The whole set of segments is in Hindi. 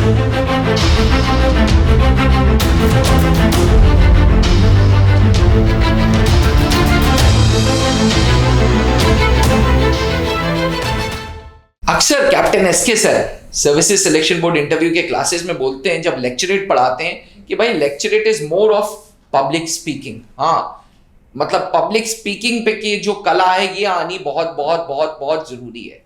अक्सर captain SK sir services selection board interview के क्लासेस में बोलते हैं, जब लेक्चरेट पढ़ाते हैं, कि भाई lecturette is more of public speaking. हाँ, मतलब पब्लिक स्पीकिंग पे की जो कला है ये आनी बहुत बहुत बहुत बहुत जरूरी है।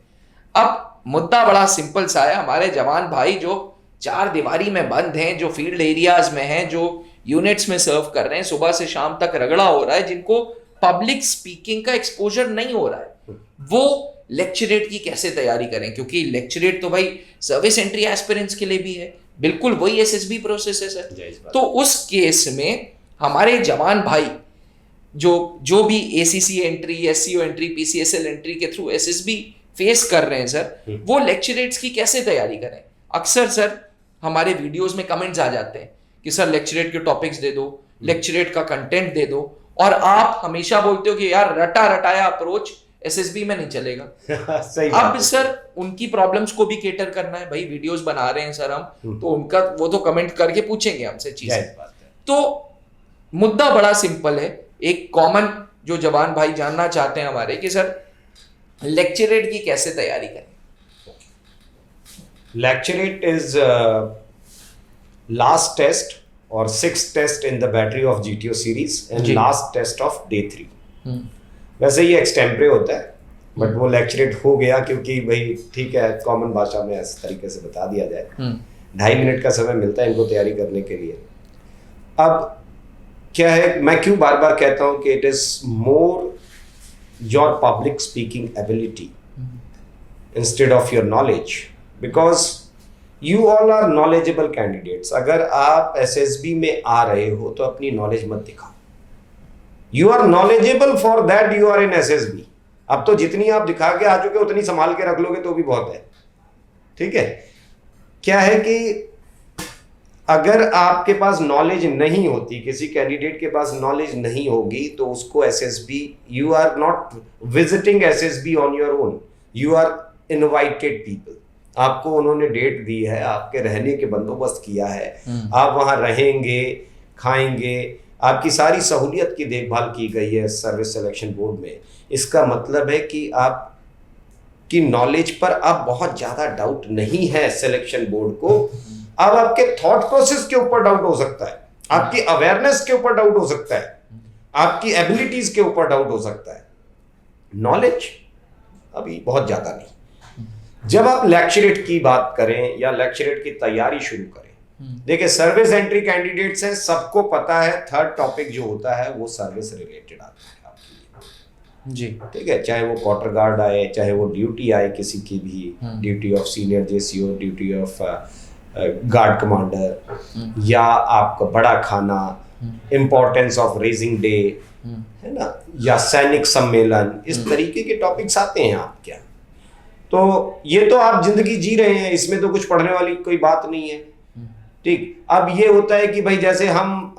अब मुद्दा बड़ा सिंपल सा है। हमारे जवान भाई जो चार दीवारी में बंद हैं, जो फील्ड एरियाज में हैं, जो यूनिट्स में सर्व कर रहे हैं, सुबह से शाम तक रगड़ा हो रहा है, जिनको पब्लिक स्पीकिंग का एक्सपोजर नहीं हो रहा है, वो लेक्चरेट की कैसे तैयारी करें? क्योंकि लेक्चरेट तो भाई सर्विस एंट्री एस्पिरेंट्स के लिए भी है, बिल्कुल वही एसएसबी प्रोसेस है सर। तो उस केस में हमारे जवान भाई जो भी ACC entry, SCO entry, PCSL entry के थ्रू एसएसबी फेस कर रहे हैं सर, वो लेक्चरेट्स की कैसे तैयारी करें? अक्सर सर हमारे वीडियोस में कमेंट्स आ जाते हैं कि सर लेक्चरेट के टॉपिक्स दे दो, लेक्चरेट का कंटेंट दे दो, और आप हमेशा बोलते हो कि यार रटा रटाया अप्रोच एसएसबी में नहीं चलेगा। सही अब सर उनकी प्रॉब्लम्स को भी केटर करना है भाई, वीडियोस बना रहे हैं सर हम, तो उनका वो तो कमेंट करके पूछेंगे हमसे चीजें। तो मुद्दा बड़ा सिंपल है, एक कॉमन जो जवान भाई जानना चाहते हैं हमारे कि सर लेक्चरेट की कैसे तैयारी करें? लेक्चरेट इज लास्ट टेस्ट और 6th test in the battery of GTO series and last test of day 3। वैसे ये एक्सटेम्परे होता है, बट वो लेक्चरेट हो गया क्योंकि भाई ठीक है, कॉमन भाषा में इस तरीके से बता दिया जाए। 2.5 मिनट का समय मिलता है इनको तैयारी करने के लिए। अब क्या है, मैं क्यों बार बार कहता हूं कि it is more your public speaking ability instead of your knowledge, because you all are knowledgeable candidates. अगर आप एसएसबी में आ रहे हो तो अपनी नॉलेज मत दिखाओ। You are knowledgeable for that you are in SSB. अब तो जितनी आप दिखा के आ चुके उतनी संभाल के रख लोगे तो भी बहुत है, ठीक है। क्या है कि अगर आपके पास नॉलेज नहीं होती, किसी कैंडिडेट के पास नॉलेज नहीं होगी, तो उसको SSB, you are not visiting SSB on your own, you are invited people. आपको उन्होंने डेट दी है, आपके रहने के बंदोबस्त किया है, आप वहां रहेंगे, खाएंगे, आपकी सारी सहूलियत की देखभाल की गई है सर्विस सिलेक्शन बोर्ड में। इसका मतलब है कि आप की नॉलेज पर अब बहुत ज्यादा डाउट नहीं है सिलेक्शन बोर्ड को। अब आपके थॉट प्रोसेस के ऊपर डाउट हो सकता है, आपकी अवेयरनेस के ऊपर डाउट हो सकता है, आपकी एबिलिटीज के ऊपर डाउट हो सकता है, नॉलेज अभी बहुत ज्यादा नहीं। जब आप लेक्चरेट की बात करें या लेक्चरेट की तैयारी शुरू करें, देखिए सर्विस एंट्री कैंडिडेट्स हैं, सबको पता है थर्ड टॉपिक जो होता है वो सर्विस रिलेटेड आता है आपकी जी, ठीक है। चाहे वो क्वार्टर गार्ड आए, चाहे वो ड्यूटी आए किसी की भी, duty of senior JCO, duty of guard commander, या आपका बड़ा खाना, इंपॉर्टेंस ऑफ रेजिंग डे, है ना, या सैनिक सम्मेलन, इस तरीके के टॉपिक्स आते हैं आपके यहाँ। तो ये तो आप जिंदगी जी रहे हैं, इसमें तो कुछ पढ़ने वाली कोई बात नहीं है, ठीक। अब ये होता है कि भाई जैसे हम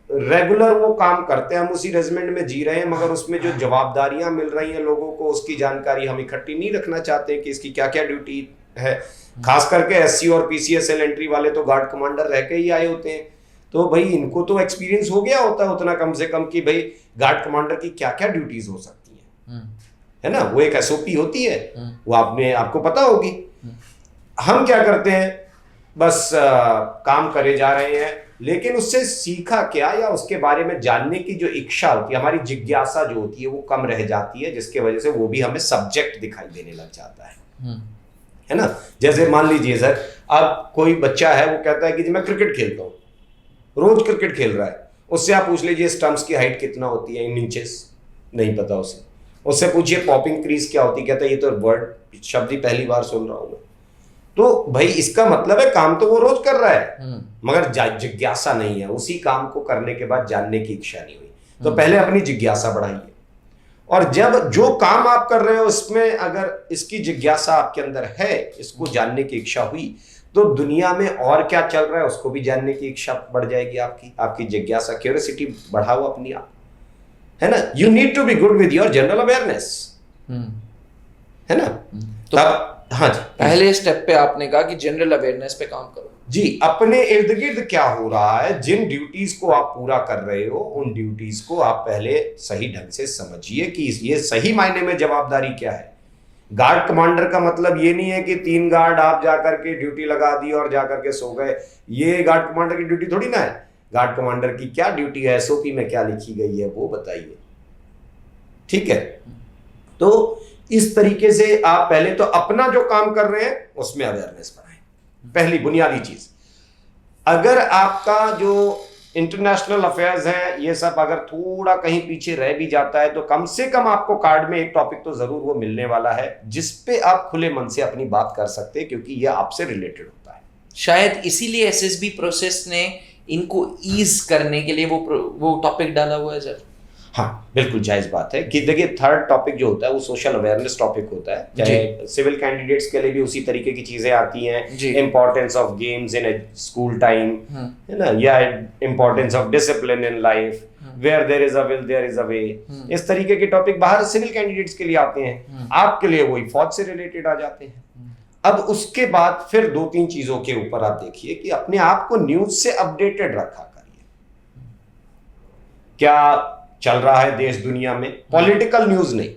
रेगुलर वो काम करते हैं, हम उसी रेजिमेंट में जी रहे हैं, मगर उसमें जो जवाबदारियां मिल रही हैं लोगों को, उसकी जानकारी हम इकट्ठी नहीं रखना चाहते कि इसकी क्या क्या ड्यूटी है। खास करके एससी और पीसीएसएल एंट्री वाले तो गार्ड कमांडर रह के ही आए होते हैं, तो भाई इनको तो एक्सपीरियंस हो गया होता है उतना कम से कम कि भाई गार्ड कमांडर की क्या क्या ड्यूटीज हो सकती हैं, है ना। वो एक एसओपी होती है, वो आपको पता होगी। हम क्या करते हैं, बस काम करे जा रहे हैं, लेकिन उससे सीखा क्या या उसके बारे में जानने की जो इच्छा होती है, हमारी जिज्ञासा जो होती है वो कम रह जाती है, जिसके वजह से वो भी हमें सब्जेक्ट दिखाई देने लग जाता है ना। जैसे मान लीजिए सर, अब कोई बच्चा है वो कहता है कि जी मैं क्रिकेट खेलता हूँ, रोज क्रिकेट खेल रहा है, उससे आप पूछ लीजिए स्टंप्स की हाइट कितना होती है इन इंचेस, नहीं पता उसे। उससे पूछिए पॉपिंग क्रीज क्या होती है, कहता है ये तो वर्ड शब्द ही पहली बार सुन रहा हूं मैं। तो भाई इसका मतलब है काम तो वो रोज कर रहा है, मगर जिज्ञासा नहीं है, उसी काम को करने के बाद जानने की इच्छा नहीं हुई। तो पहले अपनी जिज्ञासा बढ़ाइए, और जब जो काम आप कर रहे हो इसमें अगर इसकी जिज्ञासा आपके अंदर है, इसको जानने की इच्छा हुई, तो दुनिया में और क्या चल रहा है उसको भी जानने की इच्छा बढ़ जाएगी आपकी जिज्ञासा, क्यूरियोसिटी बढ़ाओ अपनी आप, है ना। You need to be good with your general awareness, है ना। तो हाँ जी, पहले स्टेप पे आपने कहा कि जनरल अवेयरनेस पे काम करो जी। अपने इर्द गिर्द क्या हो रहा है, जिन ड्यूटीज को आप पूरा कर रहे हो, उन ड्यूटीज को आप पहले सही ढंग से समझिए कि ये सही मायने में जवाबदारी क्या है। गार्ड कमांडर का मतलब ये नहीं है कि 3 गार्ड आप जाकर के ड्यूटी लगा दी और जाकर के सो गए। ये गार्ड कमांडर की ड्यूटी थोड़ी ना है। गार्ड कमांडर की क्या ड्यूटी है, एसओपी में क्या लिखी गई है वो बताइए। ठीक है, तो इस तरीके से आप पहले तो अपना जो काम कर रहे हैं उसमें अवेयरनेस बढ़ाएं, पहली बुनियादी चीज। अगर आपका जो इंटरनेशनल अफेयर्स है ये सब अगर थोड़ा कहीं पीछे रह भी जाता है तो कम से कम आपको कार्ड में एक टॉपिक तो जरूर वो मिलने वाला है जिस पे आप खुले मन से अपनी बात कर सकते हैं, क्योंकि ये आपसे रिलेटेड होता है। शायद इसीलिए एसएसबी प्रोसेस ने इनको ईज करने के लिए वो टॉपिक डाला हुआ है सर। हाँ, बिल्कुल जायज बात है कि देखिए थर्ड टॉपिक जो होता है वो सोशल अवेयरनेस टॉपिक होता है। चाहे सिविल कैंडिडेट्स के लिए भी उसी तरीके की चीजें आती हैं, importance of games in school time, है ना, या importance of discipline in life, where there is a will there is a way. इस तरीके के टॉपिक बाहर सिविल कैंडिडेट्स के लिए आते हैं, आपके लिए वही फौज से रिलेटेड आ जाते हैं। अब उसके बाद फिर 2-3 चीजों के ऊपर आप देखिए कि अपने आप को न्यूज से अपडेटेड रखा करिए। क्या चल रहा है देश दुनिया में, पॉलिटिकल न्यूज नहीं,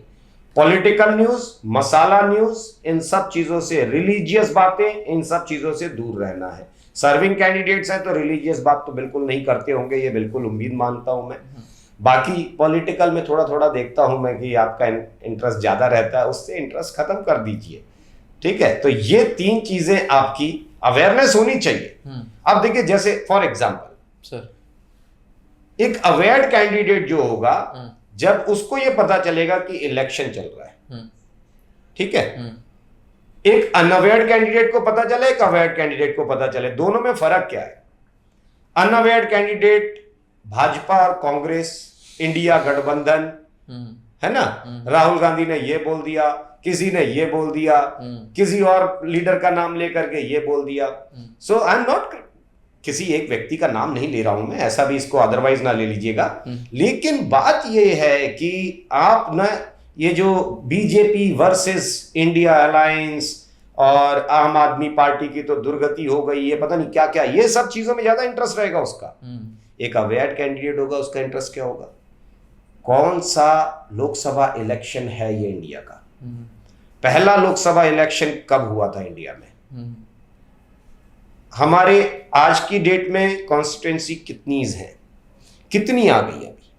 पॉलिटिकल न्यूज, मसाला न्यूज, इन सब चीजों से, रिलीजियस बातें, इन सब चीजों से दूर रहना है। सर्विंग कैंडिडेट्स हैं तो रिलीजियस बात तो बिल्कुल नहीं करते होंगे, ये बिल्कुल उम्मीद मानता हूं मैं। बाकी पॉलिटिकल में थोड़ा थोड़ा देखता हूं मैं कि आपका इंटरेस्ट ज्यादा रहता है, उससे इंटरेस्ट खत्म कर दीजिए। ठीक है, तो ये 3 चीजें आपकी अवेयरनेस होनी चाहिए। अब देखिए जैसे फॉर एग्जाम्पल सर, एक अवेयर्ड कैंडिडेट जो होगा जब उसको ये पता चलेगा कि इलेक्शन चल रहा है, ठीक है, एक अनअवेयर्ड कैंडिडेट को पता चले, एक अवेयर्ड कैंडिडेट को पता चले, दोनों में फर्क क्या है? अनअवेयर्ड कैंडिडेट भाजपा और कांग्रेस, इंडिया गठबंधन, है ना, राहुल गांधी ने ये बोल दिया, किसी ने ये बोल दिया, किसी और लीडर का नाम लेकर के ये बोल दिया। सो आई एम नॉट, किसी एक व्यक्ति का नाम नहीं ले रहा हूं मैं, ऐसा भी इसको अदरवाइज ना ले लीजिएगा, लेकिन बात यह है कि आप ना ये जो बीजेपी वर्सेस इंडिया अलायंस और आम आदमी पार्टी की तो दुर्गति हो गई, ये पता नहीं क्या क्या, ये सब चीजों में ज्यादा इंटरेस्ट रहेगा उसका। एक अवेयर्ड कैंडिडेट होगा, उसका इंटरेस्ट क्या होगा? कौन सा लोकसभा इलेक्शन है ये इंडिया का, पहला लोकसभा इलेक्शन कब हुआ था इंडिया में, हमारे आज की डेट में कॉन्स्टिट्यूएंसी कितनी हैं, कितनी आ गई अभी,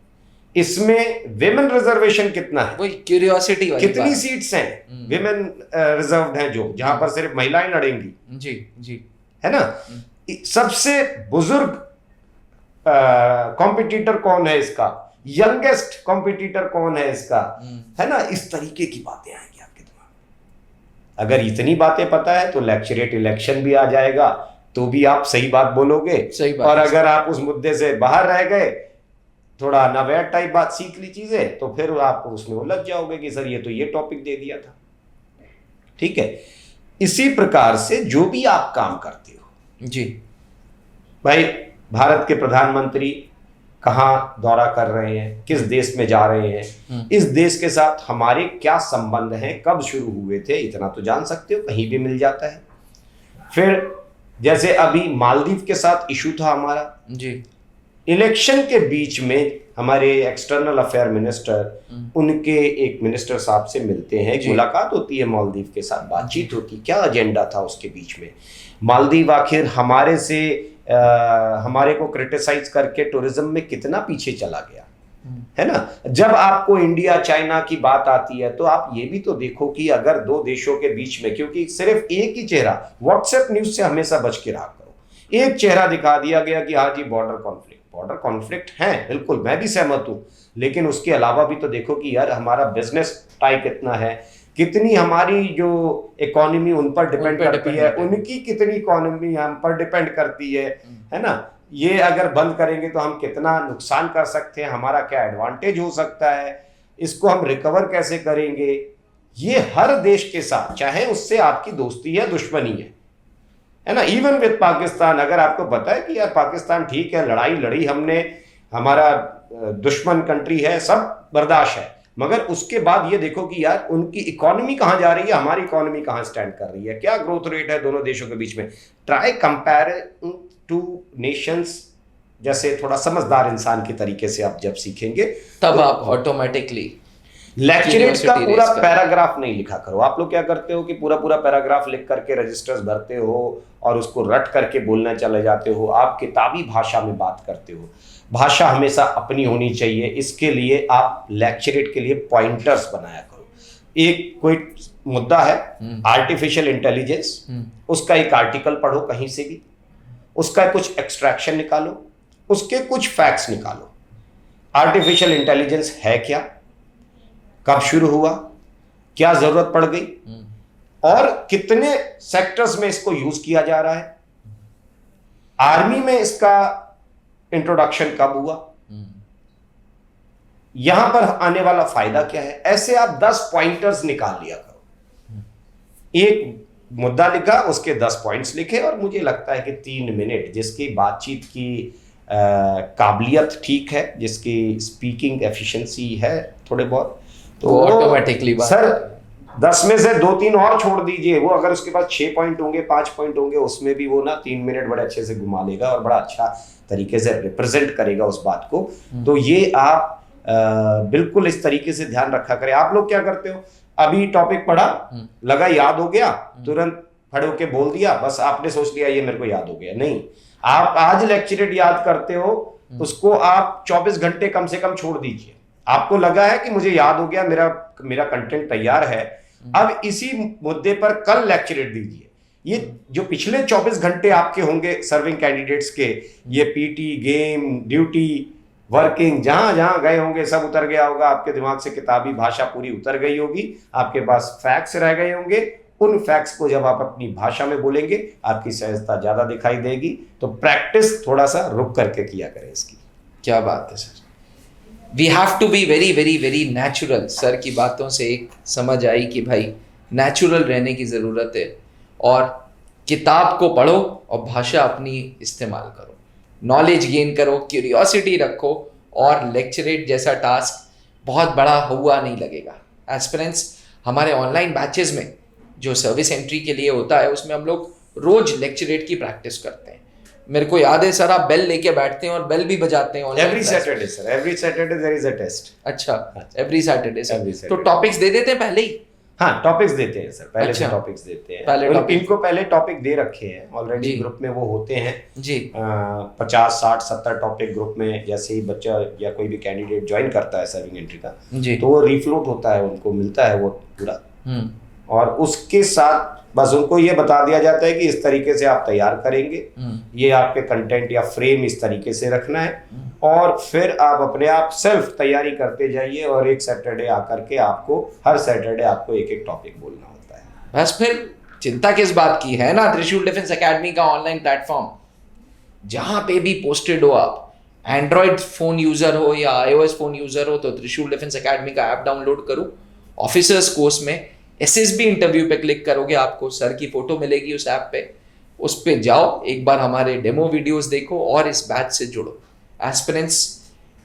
इसमें विमेन रिजर्वेशन कितना है, वही क्यूरियोसिटी वाली कितनी सीट्स हैं विमेन रिजर्व्ड हैं, जो जहां पर सिर्फ महिलाएं लड़ेंगी, जी जी, है ना। सबसे बुजुर्ग कॉम्पिटिटर कौन है इसका, यंगेस्ट कॉम्पिटिटर कौन है इसका, है ना। इस तरीके की बातें आएंगी आपके दिमाग में। अगर इतनी बातें पता है तो लेक्चरेट इलेक्शन भी आ जाएगा, तो भी आप सही बात बोलोगे। सही बात। और अगर आप उस मुद्दे से बाहर रह गए, थोड़ा नवेयर टाइप बात सीख ली चीजें, तो फिर आप उसमें उलझ जाओगे कि सर ये तो ये टॉपिक दे दिया था। ठीक है, इसी प्रकार से जो भी आप काम करते हो, जी भाई, भारत के प्रधानमंत्री कहाँ दौरा कर रहे हैं, किस देश में जा रहे हैं, इस देश के साथ हमारे क्या संबंध हैं, कब शुरू हुए थे, इतना तो जान सकते हो, कहीं भी मिल जाता है। फिर जैसे अभी मालदीव के साथ इशू था हमारा, जी, इलेक्शन के बीच में हमारे एक्सटर्नल अफेयर मिनिस्टर उनके एक मिनिस्टर साहब से मिलते हैं, मुलाकात होती है मालदीव के साथ, बातचीत होती, क्या एजेंडा था उसके बीच में। मालदीव आखिर हमारे से हमारे को क्रिटिसाइज करके टूरिज्म में कितना पीछे चला गया, है ना। जब आपको इंडिया चाइना की बात आती है तो आप ये भी तो देखो कि अगर दो देशों के बीच में, क्योंकि सिर्फ एक ही चेहरा, व्हाट्सएप न्यूज से हमेशा बच के रहा करो, एक चेहरा दिखा दिया गया कि हाँ जी बॉर्डर कॉन्फ्लिक्ट है, बिल्कुल मैं भी सहमत हूं, लेकिन उसके अलावा भी तो देखो कि यार हमारा बिजनेस टाई कितना है, कितनी हमारी जो इकोनॉमी उन पर डिपेंड करती है, उनकी कितनी इकोनॉमी हम पर डिपेंड करती है ना। ये अगर बंद करेंगे तो हम कितना नुकसान कर सकते हैं, हमारा क्या एडवांटेज हो सकता है, इसको हम रिकवर कैसे करेंगे। ये हर देश के साथ, चाहे उससे आपकी दोस्ती है दुश्मनी है ना, इवन विद पाकिस्तान, अगर आपको पता है कि यार पाकिस्तान ठीक है, लड़ाई लड़ी हमने, हमारा दुश्मन कंट्री है, सब बर्दाश्त है, मगर उसके बाद ये देखो कि यार उनकी इकोनॉमी कहाँ जा रही है, हमारी इकोनॉमी कहाँ स्टैंड कर रही है, क्या ग्रोथ रेट है दोनों देशों के बीच में। ट्राई कंपेयर टू नेशंस, जैसे थोड़ा समझदार इंसान के तरीके से आप जब सीखेंगे तब तो आप ऑटोमेटिकली लेक्चरेट का Curiosity पूरा raise कर। पैराग्राफ नहीं लिखा करो। आप लोग क्या करते हो कि पूरा पूरा पैराग्राफ लिख करके रजिस्टर्स भरते हो और उसको रट करके बोलने चले जाते हो। आप किताबी भाषा में बात करते हो। भाषा हमेशा अपनी होनी चाहिए। इसके लिए आप लेक्चरेट के लिए पॉइंटर्स बनाया करो। एक कोई मुद्दा है आर्टिफिशियल इंटेलिजेंस, उसका एक आर्टिकल पढ़ो कहीं से भी, उसका कुछ एक्सट्रैक्शन निकालो, उसके कुछ फैक्ट्स निकालो। आर्टिफिशियल इंटेलिजेंस है क्या, कब शुरू हुआ, क्या जरूरत पड़ गई, और कितने सेक्टर्स में इसको यूज किया जा रहा है, आर्मी में इसका इंट्रोडक्शन कब हुआ, यहां पर आने वाला फायदा क्या है। ऐसे आप 10 पॉइंटर्स निकाल लिया करो। एक मुद्दा लिखा, उसके 10 पॉइंट्स लिखे, और मुझे लगता है कि 3 मिनट जिसकी बातचीत की काबिलियत ठीक है, जिसकी स्पीकिंग एफिशिएंसी है थोड़े बहुत, तो वो ऑटोमेटिकली सर 10 में से 2-3 और छोड़ दीजिए। वो अगर उसके पास 6 पॉइंट होंगे, 5 पॉइंट होंगे, उसमें भी वो ना 3 मिनट बड़े अच्छे से घुमा लेगा और बड़ा अच्छा तरीके से रिप्रेजेंट करेगा उस बात को। तो ये आप बिल्कुल इस तरीके से ध्यान रखा करें। आप लोग क्या करते हो, अभी टॉपिक पढ़ा, लगा याद हो गया, तुरंत खड़े होके बोल दिया, बस आपने सोच लिया ये मेरे को याद हो गया। नहीं, आप आज लेक्चरेट याद करते हो, उसको आप 24 घंटे कम से कम छोड़ दीजिए। आपको लगा है कि मुझे याद हो गया, मेरा कंटेंट तैयार है, अब इसी मुद्दे पर कल लेक्चरेट दीजिए। ये जो पिछले 24 घंटे आपके होंगे सर्विंग कैंडिडेट्स के, ये पीटी, गेम, ड्यूटी, वर्किंग, जहां जहां गए होंगे सब उतर गया होगा आपके दिमाग से। किताबी भाषा पूरी उतर गई होगी, आपके पास फैक्ट्स रह गए होंगे। उन फैक्ट्स को जब आप अपनी भाषा में बोलेंगे, आपकी सहजता ज्यादा दिखाई देगी। तो प्रैक्टिस थोड़ा सा रुक करके किया करें इसकी। क्या बात है sir, we have to be very very very natural. Sir की बातों से एक समझ आई कि भाई नेचुरल रहने की ज़रूरत है, और किताब को पढ़ो और भाषा अपनी इस्तेमाल करो, नॉलेज गेन करो, क्यूरियोसिटी रखो, और लेक्चरेट जैसा टास्क बहुत बड़ा हुआ नहीं लगेगा। एस्पिरेंट्स, हमारे ऑनलाइन बैचेस में जो सर्विस एंट्री के लिए होता है, उसमें हम लोग रोज लेक्चरेट की प्रैक्टिस करते हैं। मेरे को याद है सर, आप बेल लेके बैठते हैं और बेल भी बजाते हैं every Saturday sir, every Saturday there is a test. अच्छा, एवरी सैटरडे सर। Saturday। तो टॉपिक्स दे देते हैं पहले ही? हाँ, टॉपिक्स देते हैं सर, पहले अच्छा। से टॉपिक्स देते हैं। पहले इनको पहले टॉपिक दे रखे हैं ऑलरेडी, जी। ग्रुप में वो होते हैं जी। 50, 60, 70 टॉपिक ग्रुप में। जैसे ही बच्चा या कोई भी कैंडिडेट ज्वाइन करता है सर्विंग एंट्री का, जी। तो वो रिफ्लोट होता है, उनको मिलता है वो पूरा, हम्म। और उसके साथ बस उनको ये बता दिया जाता है कि इस तरीके से आप तैयार करेंगे, ये आपके कंटेंट या फ्रेम इस तरीके से रखना है, और फिर आप अपने आप सेल्फ तैयारी करते जाइए। और एक सैटरडे आकर के आपको, हर सैटरडे आपको एक एक टॉपिक बोलना होता है। बस फिर चिंता किस बात की है ना। त्रिशूल डिफेंस एकेडमी का ऑनलाइन प्लेटफॉर्म, जहां पे भी पोस्टेड हो, आप एंड्रॉयड फोन यूजर हो या iOS फोन यूजर हो, तो त्रिशूल डिफेंस एकेडमी का ऐप डाउनलोड करो। ऑफिसर्स कोर्स में SSB इंटरव्यू पे क्लिक करोगे, आपको सर की फोटो मिलेगी उस ऐप पे, उस पे जाओ, एक बार हमारे डेमो वीडियोस देखो और इस बैच से जुड़ो। एस्पिरेंट्स,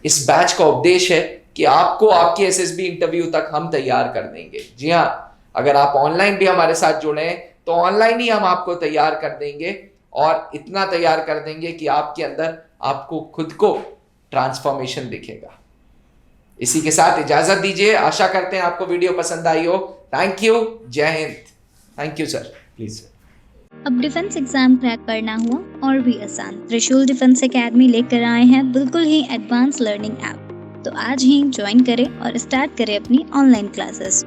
इस बैच का उद्देश्य है कि आपको आपकी SSB इंटरव्यू तक हम तैयार कर देंगे। जी हाँ, अगर आप ऑनलाइन भी हमारे साथ जुड़े हैं तो ऑनलाइन ही हम आपको तैयार कर देंगे, और इतना तैयार कर देंगे कि आपके अंदर आपको खुद को ट्रांसफॉर्मेशन दिखेगा। इसी के साथ इजाजत दीजिए। आशा करते हैं आपको वीडियो पसंद आई हो। थैंक यू, जय Hind. Thank you sir. Please sir. अब डिफेंस एग्जाम क्रैक करना हुआ और भी आसान, त्रिशूल डिफेंस एकेडमी लेकर आए हैं बिल्कुल ही एडवांस लर्निंग ऐप। तो आज ही ज्वाइन करें और स्टार्ट करें अपनी ऑनलाइन क्लासेस।